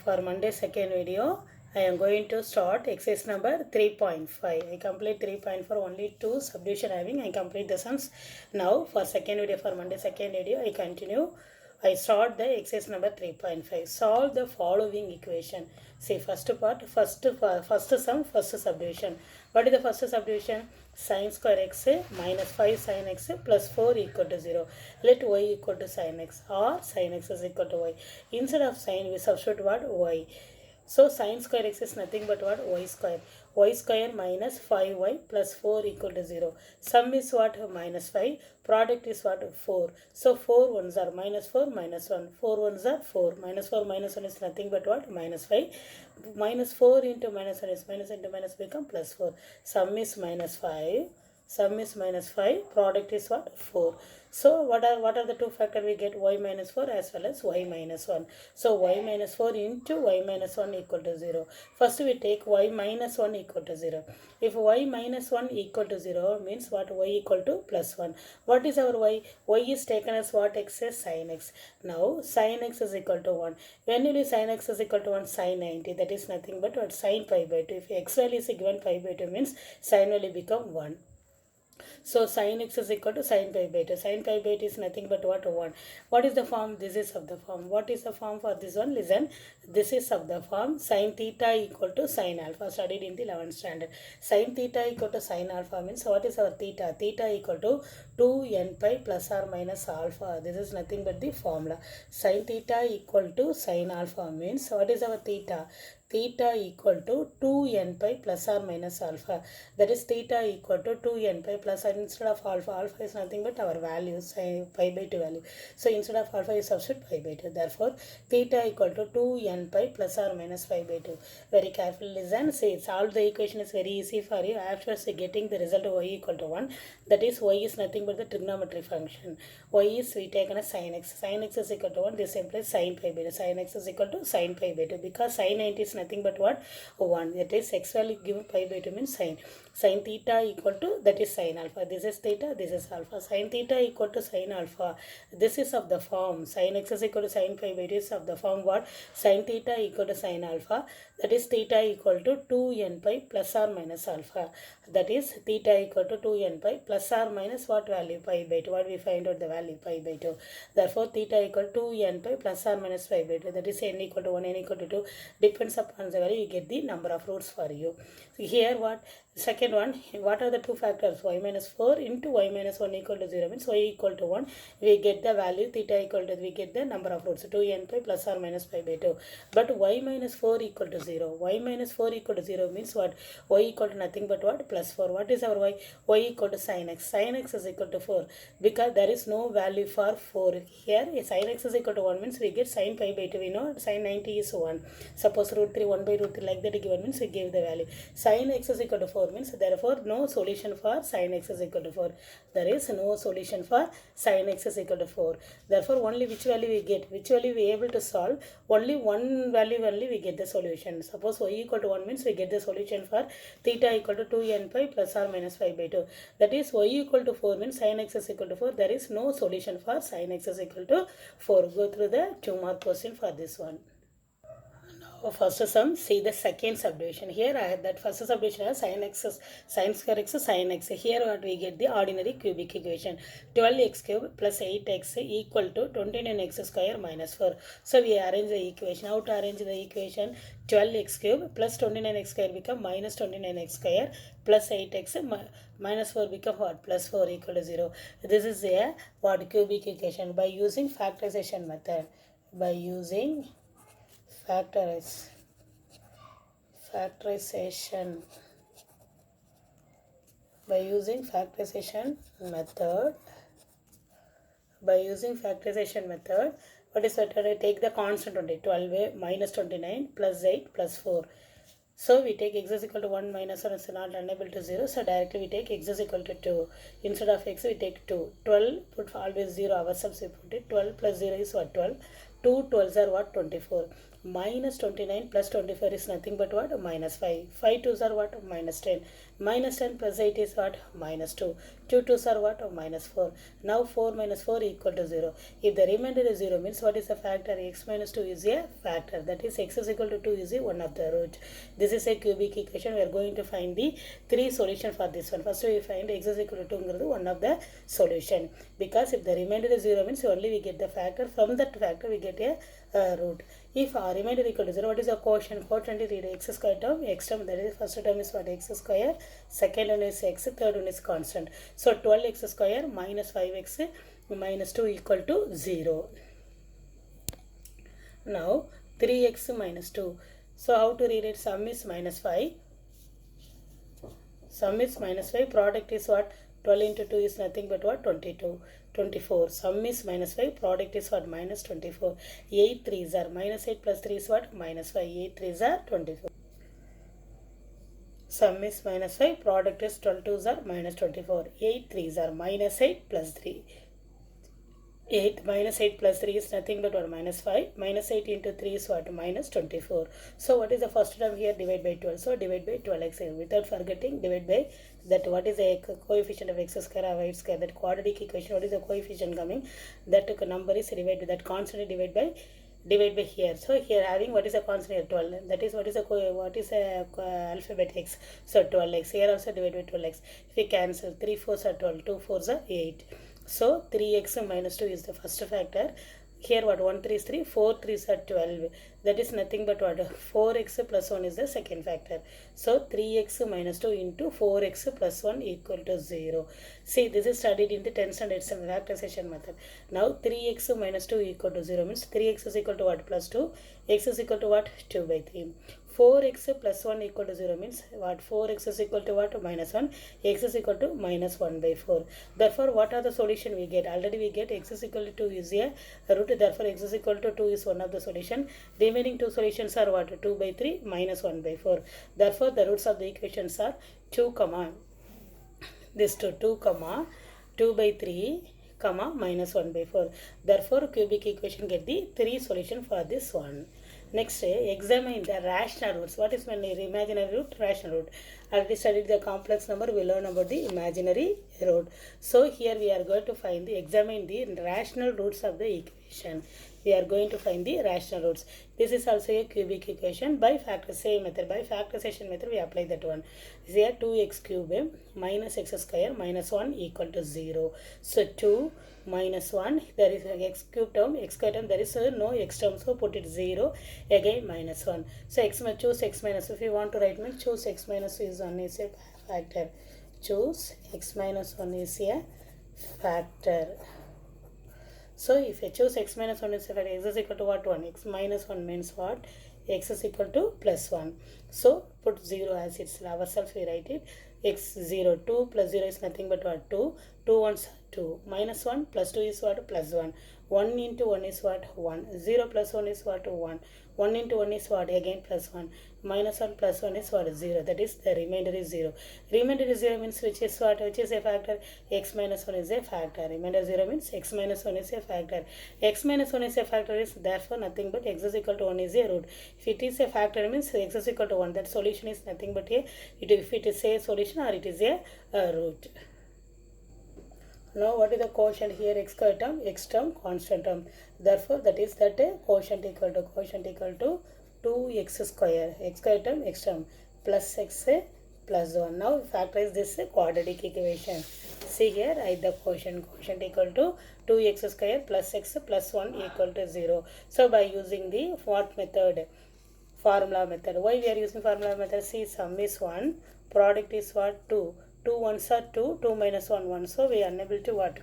For Monday second video, I am going to start exercise number 3.5. I complete 3.4 only 2 subdivision having. I complete the sums. Now for second video, for Monday second video, I continue. I start the exercise number 3.5. Solve the following equation. See first part, first sum, first subdivision. What is the first subdivision? Sin square x minus 5 sin x plus 4 equal to 0. Let y equal to sin x or sin x is equal to y. Instead of sin, we substitute what? Y. So sin square x is nothing but what? Y square. Y square minus 5y plus 4 equal to 0. Sum is what? Minus 5. Product is what? 4. So 4 ones are minus 4 minus 1. 4 ones are 4. Minus 4 minus 1 is nothing but what? Minus 5. Minus 4 into minus 1 is minus into minus become plus 4. Sum is minus 5. Sum is minus 5. Product is what? 4. So what are the two factors we get? Y minus 4 as well as y minus 1. So y minus 4 into y minus 1 equal to 0. First we take y minus 1 equal to 0. If y minus 1 equal to 0 means what? Y equal to plus 1. What is our y? Y is taken as what? X is sin x. Now sin x is equal to 1. When will sin x is equal to 1? Sin 90. That is nothing but what? Sin pi by 2. If x value is given pi by 2 means sin value become 1. So sin x is equal to sin pi by 2. Sin pi by 2 is nothing but what? 1. What is the form? This is of the form. What is the form for this one? Listen. This is of the form sin theta equal to sin alpha. Studied in the 11th standard. Sin theta equal to sin alpha means what is our theta? Theta equal to 2n pi plus or minus alpha. This is nothing but the formula. Sin theta equal to sin alpha means what is our theta? Theta equal to 2n pi plus or minus alpha. That is theta equal to 2n pi plus, and instead of alpha, alpha is nothing but our value, say pi by 2 value. So instead of alpha, you substitute pi by 2. Therefore, theta equal to 2n pi plus or minus pi by 2. Very carefully listen. See, solve the equation is very easy for you. After getting the result of y equal to 1, that is y is nothing but the trigonometry function. Y is we taken as sin x. Sin x is equal to 1. This implies sin pi by 2. Sin x is equal to sin pi by 2 because sin 90 is nothing but what? 1. That is x value given pi by 2 means sin. Sin theta equal to, that is sin alpha. This is theta, this is alpha. Sin theta equal to sin alpha. This is of the form. Sin x is equal to sin pi by 2 is of the form what? Sin theta equal to sin alpha. That is theta equal to 2n pi plus or minus alpha. That is theta equal to 2n pi plus or minus what value? Pi by 2. What we find out the value? Pi by 2. Therefore, theta equal to 2n pi plus or minus pi by 2. That is n equal to 1, n equal to 2. Depends upon the value, you get the number of roots for you. So here what? Second one, what are the two factors? Y minus 4 into y minus 1 equal to 0 means y equal to 1. We get the value theta equal to, we get the number of roots 2n pi plus or minus pi by 2. But y minus 4 equal to 0. Y minus 4 equal to 0 means what? Y equal to nothing but what? Plus 4. What is our y? Y equal to sin x. Sin x is equal to 4 because there is no value for 4. Here sin x is equal to 1 means we get sin pi by 2. We know sin 90 is 1. Suppose root 3, 1 by root 3 like that given means we give the value. Sin x is equal to 4 means therefore no solution for sin x is equal to 4. There is no solution for sin x is equal to 4. Therefore only which value we get? Which value we able to solve? Only one value only we get the solution. Suppose y equal to 1 means we get the solution for theta equal to 2n pi plus or minus pi by 2. That is y equal to 4 means sin x is equal to 4. There is no solution for sin x is equal to 4. Go through the 2 mark question for this one. First sum, see the second subdivision. Here I have that first subdivision as sin x, sin square x, sin x. Here what we get the ordinary cubic equation. 12x cube plus 8x equal to 29x square minus 4. So we arrange the equation. How to arrange the equation? 12x cube plus 29x square become minus 29x square plus 8x minus 4 become what? Plus 4 equal to 0. This is a what? Cubic equation by using factorization method. By using factorization by using factorization method. What is that? I take the constant only 12 minus 29 plus 8 plus 4. So we take x is equal to 1 minus 1 is not unable to 0. So directly we take x is equal to 2. Instead of x we take 2. 12 put always 0 ourselves we put it. 12 plus 0 is what? 12. 2 12s are what? 24. Minus 29 plus 24 is nothing but what? Minus 5. 5 2s are what? Minus 10. Minus 10 plus 8 is what? Minus 2. 2 2s are what? Minus 4. Now 4 minus 4 equal to 0. If the remainder is 0 means what is the factor? X minus 2 is a factor. That is x is equal to 2 is one of the root. This is a cubic equation. We are going to find the 3 solution for this one. First we find x is equal to 2 one of the solution. Because if the remainder is 0 means only we get the factor. From that factor we get a root. If our remainder equal to 0, what is the quotient? Quotient is x square term, x term, that is first term is what? X square, second one is x, third one is constant. So 12x square minus 5x minus 2 equal to 0. Now 3x minus 2. So how to read it? Sum is minus 5. Sum is minus 5. Product is what? 12 into 2 is nothing but what? 22. 24. Sum is minus 5. Product is what? Minus 24. 8 3s are minus 8 plus 3 is what? Minus 5. 8 3s are 24. Sum is minus 5. Product is 12 2s are minus 24. 8 3s are minus 8 plus 3. 8 minus 8 plus 3 is nothing but what? Minus 5. Minus 8 into 3 is what? Minus 24. So what is the first term here? Divide by 12. So divide by 12x here. Without forgetting, divide by that. What is the coefficient of x square or y square? That quadratic equation. What is the coefficient coming? That number is divided. That constant divide by here. So here having what is a constant here? 12. That is what is a alphabet x. So 12x. Here also divide by 12x. If we cancel, 3 4s are 12. 2 4s are 8. So 3x minus 2 is the first factor. Here what? 1 3 is 3, 4 3s are 12. That is nothing but what? 4x plus 1 is the second factor. So 3x minus 2 into 4x plus 1 equal to 0. See, this is studied in the 10th standard factorization method. Now 3x minus 2 equal to 0 means 3x is equal to what? Plus 2. X is equal to what? 2 by 3. 4x plus 1 equal to 0 means what? 4x is equal to what? Minus 1. X is equal to minus 1 by 4. Therefore, what are the solution we get? Already we get x is equal to 2 is a root. Therefore, x is equal to 2 is one of the solution. Remaining two solutions are what? 2 by 3 minus 1 by 4. Therefore, the roots of the equations are 2 comma this 2 comma 2 by 3 comma minus 1 by 4. Therefore, cubic equation get the 3 solution for this one. Next, examine the rational roots. What is imaginary root? Rational root. Already studied the complex number. We learn about the imaginary root. So here we are going to find examine the rational roots of the equation. We are going to find the rational roots. This is also a cubic equation by factor. Same method. By factorization method we apply that one. Here 2x cube minus x square minus 1 equal to 0. So 2 minus 1, there is an x cube term, x square term, there is no x term, so put it 0, again minus 1. So choose x minus, if you want to write means choose x minus is 1 is a factor. Choose x minus 1 is a factor. So if you choose x minus 1 is a factor, x is equal to what? 1. X minus 1 means what? X is equal to plus 1. So put 0 as it's ourselves we write it. X 0, 2 plus 0 is nothing but what? 2. 2 1s 2. Minus 1 plus 2 is what? Plus 1. 1 into 1 is what? 1. 0 plus 1 is what? 1. 1 into 1 is what? Again plus 1. Minus 1 plus 1 is what? 0. That is the remainder is 0. Remainder is 0 means which is what? Which is a factor? X minus 1 is a factor. Remainder 0 means x minus 1 is a factor. X minus 1 is a factor is therefore nothing but x is equal to 1 is a root. If it is a factor means x is equal to 1. That solution is nothing but if it is a solution or it is a root. Now what is the quotient here? X square term, x term, constant term. Therefore that is that quotient equal to 2x square, x square term, x term, plus x plus 1. Now factorize this quadratic equation. See here, write the quotient equal to 2x square plus x plus 1 equal to 0. So by using the what method? Formula method. Why we are using formula method? See, sum is 1, product is what? 2. 2 1s are 2, 2 minus 1 1. So we are unable to what?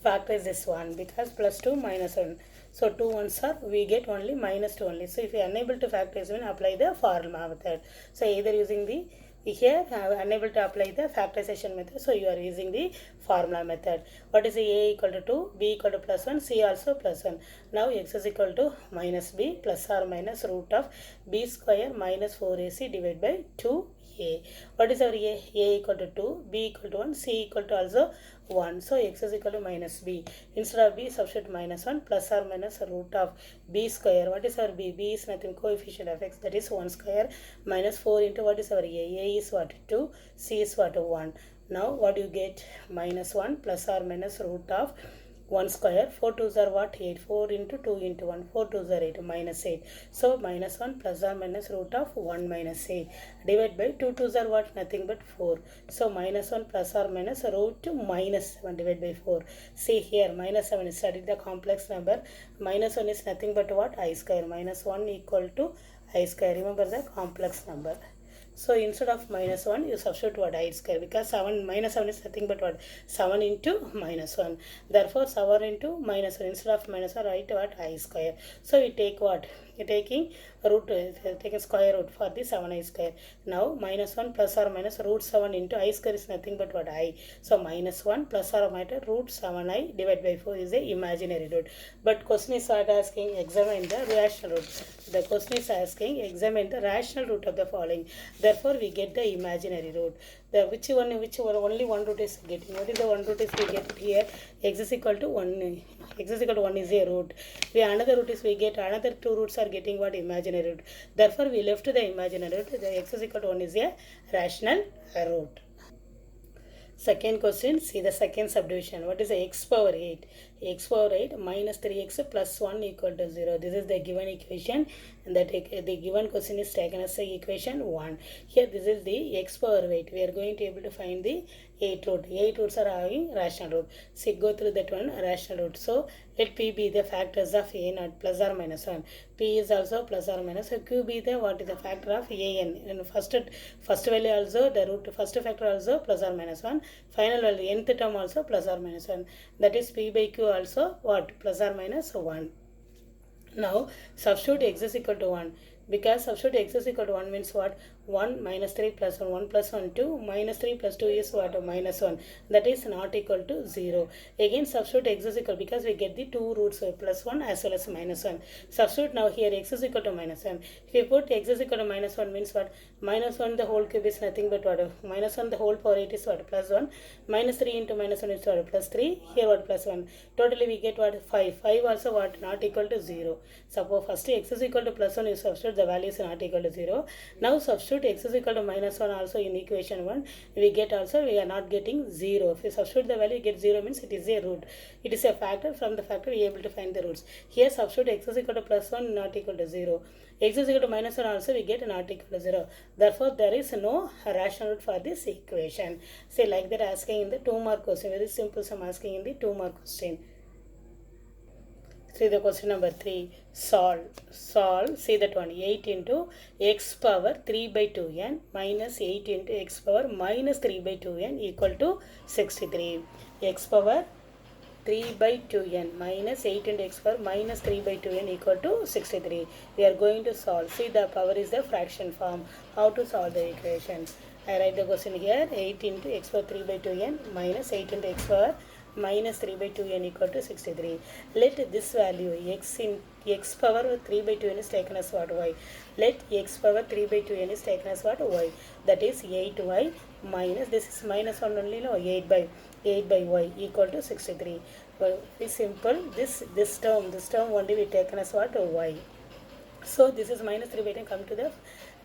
Factorize this one because plus 2 minus 1. So 2 1s are we get only minus 2 only. So if you are unable to factorize, then apply the formula method. So either using the here unable to apply the factorization method, so you are using the formula method. What is a equal to 2, b equal to plus 1, c also plus 1. Now x is equal to minus b plus or minus root of b square minus 4ac divided by 2 A. What is our A? A equal to 2, B equal to 1, C equal to also 1. So x is equal to minus B. Instead of B, substitute minus 1 plus or minus root of B square. What is our B? B is nothing, coefficient of x, that is 1 square minus 4 into what is our A? A is what? 2, C is what? 1. Now what you get? Minus 1 plus or minus root of 1 square. 4 2s are what? 8. 4 into 2 into 1. 4 2s are 8. Minus 8. So minus 1 plus or minus root of 1 minus 8. Divide by 2 2s are what? Nothing but 4. So minus 1 plus or minus root to minus 7 divided by 4. See here, minus 7 is studied the complex number. Minus 1 is nothing but what? I square. Minus 1 equal to I square. Remember the complex number. So instead of minus 1, you substitute what? I square, because 7 minus 7 is nothing but what? 7 into minus 1. Therefore 7 into minus 1. Instead of minus 1, write what? I square. So we take what? You're taking root, taking square root for the 7I square. Now minus 1 plus or minus root 7 into I square is nothing but what? I. So minus 1 plus or minus root 7I divided by 4 is a imaginary root. But question is not asking examine the rational root. The question is asking examine the rational root of the following. Therefore we get the imaginary root. The which one only one root is getting. What is the one root is we get here? X is equal to 1. X is equal to 1 is a root. We another root is we get another two roots are getting what? Imaginary root. Therefore we left the imaginary root. The x is equal to 1 is a rational root. Second question, see the second subdivision. What is the x power 8? X power 8 minus 3x plus 1 equal to 0. This is the given equation, and that the given question is taken as the equation 1. Here this is the x power 8. We are going to able to find the 8 root. 8 roots are having rational root. See, go through that one rational root. So let P be the factors of A naught plus or minus 1. P is also plus or minus. So Q be the what is the factor of AN. And first value also the root, first factor also plus or minus 1. Final value nth term also plus or minus 1. That is P by Q also what? Plus or minus 1. Now substitute x is equal to 1. Because substitute x is equal to 1 means what? 1 minus 3 plus 1, 1 plus 1, 2, minus 3 plus 2 is what? Minus 1. That is not equal to 0. Again substitute x is equal, because we get the two roots, plus 1 as well as minus 1. Substitute now here x is equal to minus 1. If you put x is equal to minus 1 means what? Minus 1 the whole cube is nothing but what? Minus 1 the whole power 8 is what? Plus 1. Minus 3 into minus 1 is what? Plus 3. Here what? Plus 1. Totally we get what? 5. 5 also what? Not equal to 0. Suppose first x is equal to plus 1, you substitute, the value is not equal to 0. Now substitute x is equal to minus 1 also in equation 1. We get also, we are not getting 0. If you substitute the value, you get 0 means it is a root. It is a factor. From the factor we are able to find the roots. Here substitute x is equal to plus 1 not equal to 0. X is equal to minus 1 also we get not equal to 0. Therefore there is no rational root for this equation. Say like that asking in the 2 mark question. Very simple sum asking in the 2 mark question. See the question number 3. Solve. See that one. 8 into x power 3 by 2n minus 8 into x power minus 3 by 2n equal to 63. X power 3 by 2n minus 8 into x power minus 3 by 2n equal to 63. We are going to solve. See, the power is the fraction form. How to solve the equation? I write the question here. 8 into x power 3 by 2n minus 8 into x power minus 3 by 2n equal to 63. Let this value x power 3 by 2n is taken as what? Y. Let x power 3 by 2n is taken as what? Y. That is 8y minus, this is minus 1 only, no, 8 by y equal to 63. Well, it's simple. This term only we taken as what? Y. So this is minus 3 by 10, come to the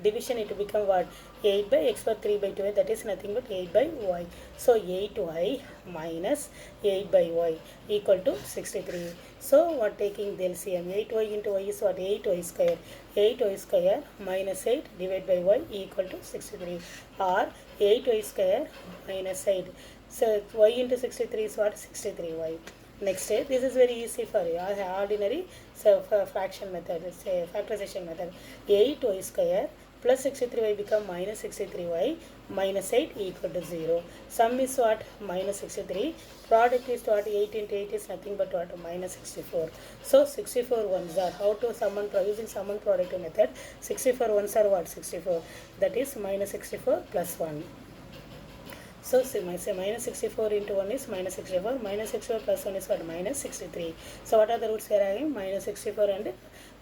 division, it will become what? 8 by x power 3 by 2, that is nothing but 8 by y. So 8y minus 8 by y equal to 63. So what, taking the LCM, 8y into y is what? 8y square. 8y square minus 8 divided by y equal to 63, or 8y square minus 8. So y into 63 is what? 63y. Next step, this is very easy for you. Ordinary fraction method, say factorization method. 8y square plus 63y become minus 63y minus 8 equal to 0. Sum is what? Minus 63. Product is what? 8 into 8 is nothing but what? Minus 64. So 64 ones are, how to sum and product, using sum and product method. 64 ones are what? 64. That is minus 64 plus 1. So say minus 64 into 1 is minus 64. Minus 64 plus 1 is what? Minus 63. So what are the roots we are having? Minus 64 and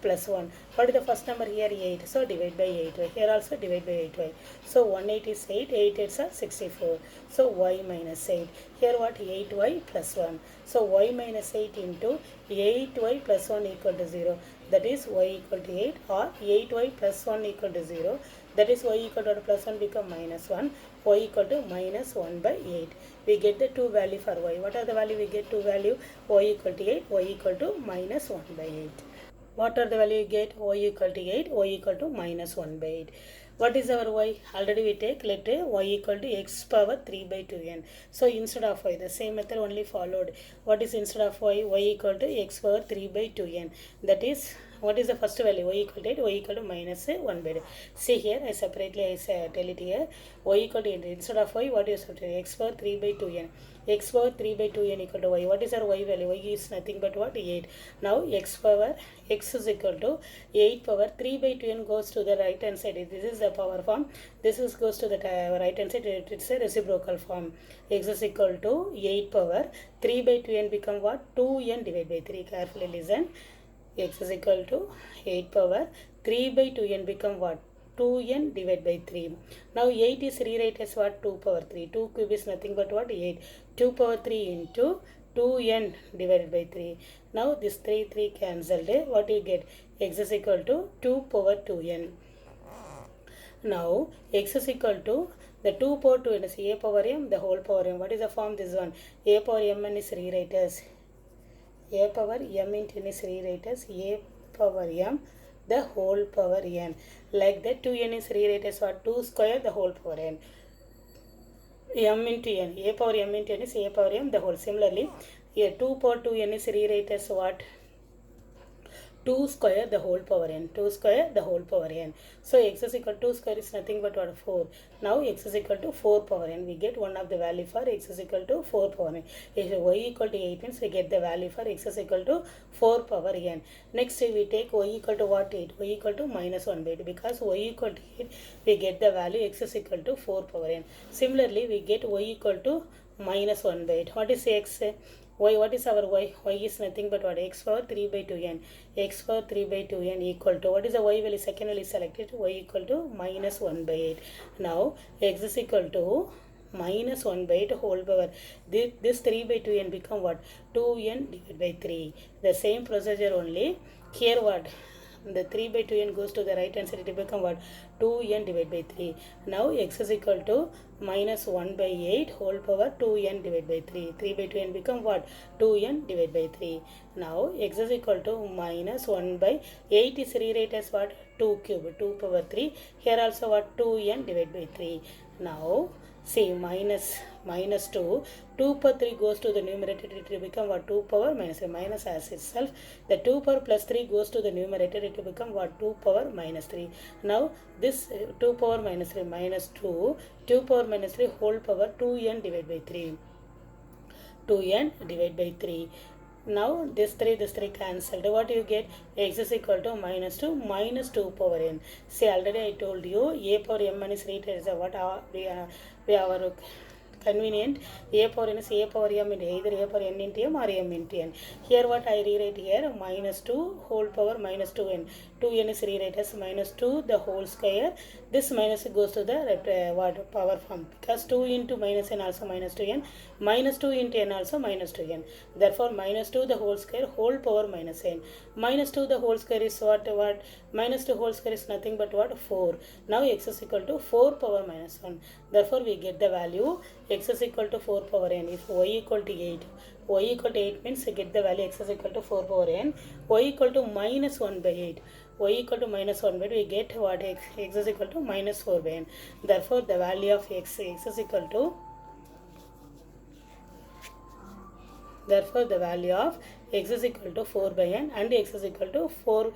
plus 1. What is the first number here? 8. So divide by 8y. Here also divide by 8y. So 1 8 is 8. 8 8s are 64. So y minus 8. Here what? 8y plus 1. So y minus 8 into 8y plus 1 equal to 0. That is y equal to 8, or 8y plus 1 equal to 0. That is y equal to plus 1 become minus 1. Y equal to minus 1 by 8. We get the two value for y. What are the value we get? Two value. Y equal to 8. Y equal to minus 1 by 8. What are the value you get? Y equal to 8. Y equal to minus 1 by 8. What is our y? Already we take, let y equal to x power 3 by 2n. So instead of y, the same method only followed. What is instead of y? Y equal to x power 3 by 2n. That is, what is the first value? Y equal to 8, y equal to minus 1 by 2. See here, I separately tell it here. Y equal to 8. Instead of y, what is x power 3 by 2n. X power 3 by 2n equal to y. What is our y value? Y is nothing but what? 8. Now x is equal to 8 power 3 by 2n goes to the right hand side. This is the power form. This is goes to the right hand side. It's a reciprocal form. X is equal to 8 power 3 by 2n become what? 2n divided by 3. Carefully listen. X is equal to 8 power 3 by 2n become what? 2n divided by 3. Now 8 is rewrite as what? 2 power 3. 2 cube is nothing but what? 8. 2 power 3 into 2n divided by 3. Now this 3 cancelled. What you get? X is equal to 2 power 2n. Now x is equal to the 2 power 2n is a power m, the whole power m. What is the form? This one. A power mn is rewrite as a power m into n is rewrite as a power m the whole power n. Like that 2n is rewrite as what? 2 square the whole power n. M into n. A power m into n is a power m the whole. Similarly, here 2 power 2n is rewrite as what? 2 square the whole power n. 2 square the whole power n. So x is equal to 2 square is nothing but what? 4. Now x is equal to 4 power n. We get one of the value for x is equal to 4 power n. If y equal to 8 means we get the value for x is equal to 4 power n. Next we take y equal to what? 8. Y equal to minus 1 by 8. Because y equal to 8 we get the value x is equal to 4 power n. Similarly we get y equal to minus 1 by 8. What is x? Y, what is our y? Y is nothing but what? X power 3 by 2n. X power 3 by 2n equal to, what is the y value? Second value selected. Y equal to minus 1 by 8. Now x is equal to minus 1 by 8 whole power. This 3 by 2n become what? 2n divided by 3. The same procedure only. Here what? The 3 by 2n goes to the right hand side. It will become what? 2n divided by 3. Now x is equal to minus 1 by 8 whole power 2n divided by 3. 3 by 2n become what? 2n divided by 3. Now x is equal to minus 1 by 8 is rewrite as what? 2 cube. 2 power 3. Here also what? 2n divided by 3. Now see minus 2. 2 power 3 goes to the numerator. It will become what? 2 power minus 3. Minus as itself. The 2 power plus 3 goes to the numerator. It will become what? 2 power minus 3. Now this 2 power minus 3 minus 2. 2 power minus 3 whole power 2n divided by 3. 2n divided by 3. Now this 3 cancelled. What you get? X is equal to minus 2 minus 2 power n. See, already I told you a power m is rated as what we are convenient. A power n is a power m into either a power n into m or m into n. Here what I rewrite here? Minus 2 whole power minus 2n. 2n is rewrite as minus 2 the whole square. This minus goes to the what power form, because 2 into minus n also minus 2n. Minus 2 into n also minus 2n. Therefore minus 2 the whole square whole power minus n. Minus 2 the whole square is what? Minus 2 whole square is nothing but what? 4. Now x is equal to 4 power minus 1. Therefore we get the value x is equal to 4 power n. If y equal to 8, y equal to 8 means we get the value x is equal to 4 power n. Y equal to minus 1 by 8. Y equal to minus 1 by 8, we get what? X is equal to minus 4 by n. Therefore the value of x is equal to, therefore the value of x is equal to 4 by n and x is equal to 4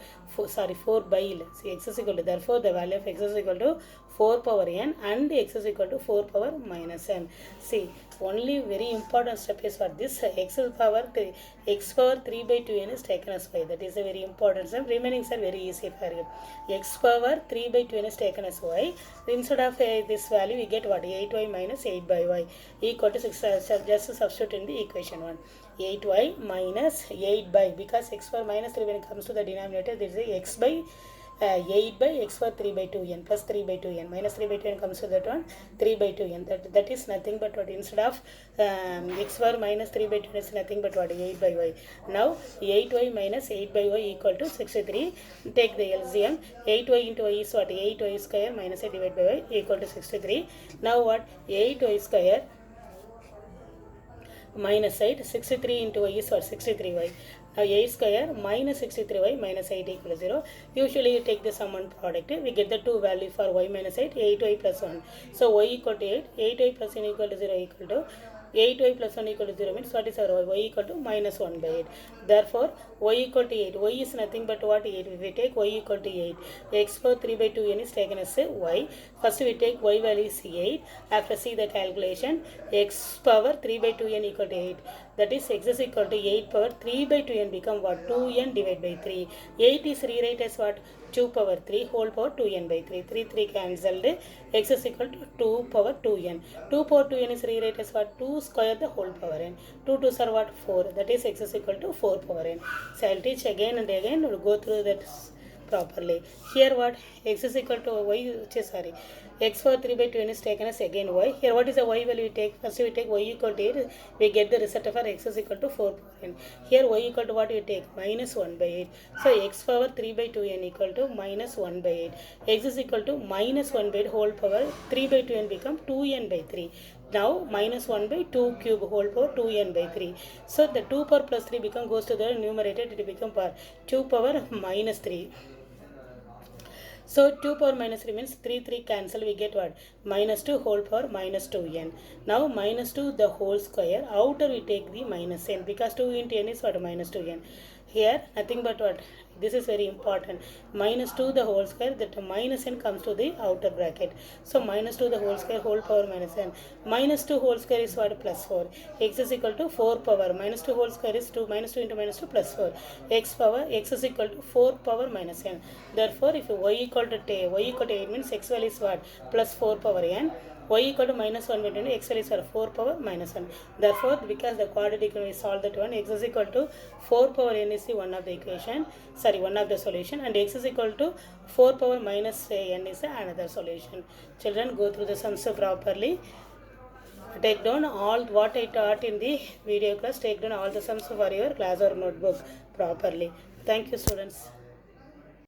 by l. See, x is equal to, therefore the value of x is equal to 4 power n and x is equal to 4 power minus n. See, only very important step is for this x power 3 by 2n is taken as y. That is a very important step. Remaining are very easy for you. X power 3 by 2n is taken as y. Instead of this value we get what? 8y minus 8 by y equal to 6. Just substitute in the equation 1. 8y minus 8 by, because x power minus 3 when it comes to the denominator, this is x by 8 by x power 3 by 2n plus 3 by 2n minus 3 by 2n comes to that one 3 by 2n. That is nothing but what? Instead of x power minus 3 by 2n is nothing but what? 8 by y. Now 8y minus 8 by y equal to 63. Take the LCM. 8y into y is what? 8y square minus 8 divided by y equal to 63. Now what? 8y square minus 8, 63 into y is what? 63y. Now a square minus 63y minus 8 equal to 0. Usually you take the sum and product. We get the two value for y minus 8, 8y plus 1. So y equal to 8, 8y plus 1 equal to 0 equal to 8y plus 1 equal to 0 means what is our y? Y equal to minus 1 by 8. Therefore, y equal to 8. Y is nothing but what? 8. If we take y equal to 8, x power 3 by 2n is taken as a y. First we take y value is 8. After see the calculation, x power 3 by 2n equal to 8. That is x is equal to 8 power 3 by 2n become what? 2n divided by 3. 8 is rewrite as what? 2 power 3 whole power 2n by 3. 3 cancelled. X is equal to 2 power 2n. 2 power 2n is rewrite as what? 2 square the whole power n. 2 2s are what? 4. That is x is equal to 4 power n. So I'll teach again and again. We'll go through that properly. Here what? X is equal to y, x power 3 by 2n is taken as again y. Here what is the y value we take? First we take y equal to 8. We get the result for x is equal to 4 power n. Here y equal to what we take? Minus 1 by 8. So x power 3 by 2n equal to minus 1 by 8. X is equal to minus 1 by 8 whole power 3 by 2n become 2n by 3. Now minus 1 by 2 cube whole power 2n by 3. So the 2 power plus 3 become goes to the numerator, it become power 2 power minus 3. So 2 power minus 3 means 3 cancel, we get what? Minus 2 whole power minus 2n. Now minus 2 the whole square, outer we take the minus n because 2 into n is what? Minus 2n. Here nothing but what? This is very important. Minus 2 the whole square, that minus n comes to the outer bracket. So minus 2 the whole square whole power minus n. Minus 2 whole square is what? Plus 4. X is equal to 4 power. Minus 2 whole square is 2. Minus 2 into minus 2 plus 4. X power, x is equal to 4 power minus n. Therefore, if y equal to 8 means x value is what? Plus 4 power n. Y equal to minus 1 by 20, x value is 4 power minus 1. Therefore, because the quadratic equation, we solve that one, x is equal to 4 power n is the one of the equation, one of the solution, and x is equal to 4 power minus n is another solution. Children, go through the sums properly. Take down all what I taught in the video class. Take down all the sums for your class or notebook properly. Thank you, students.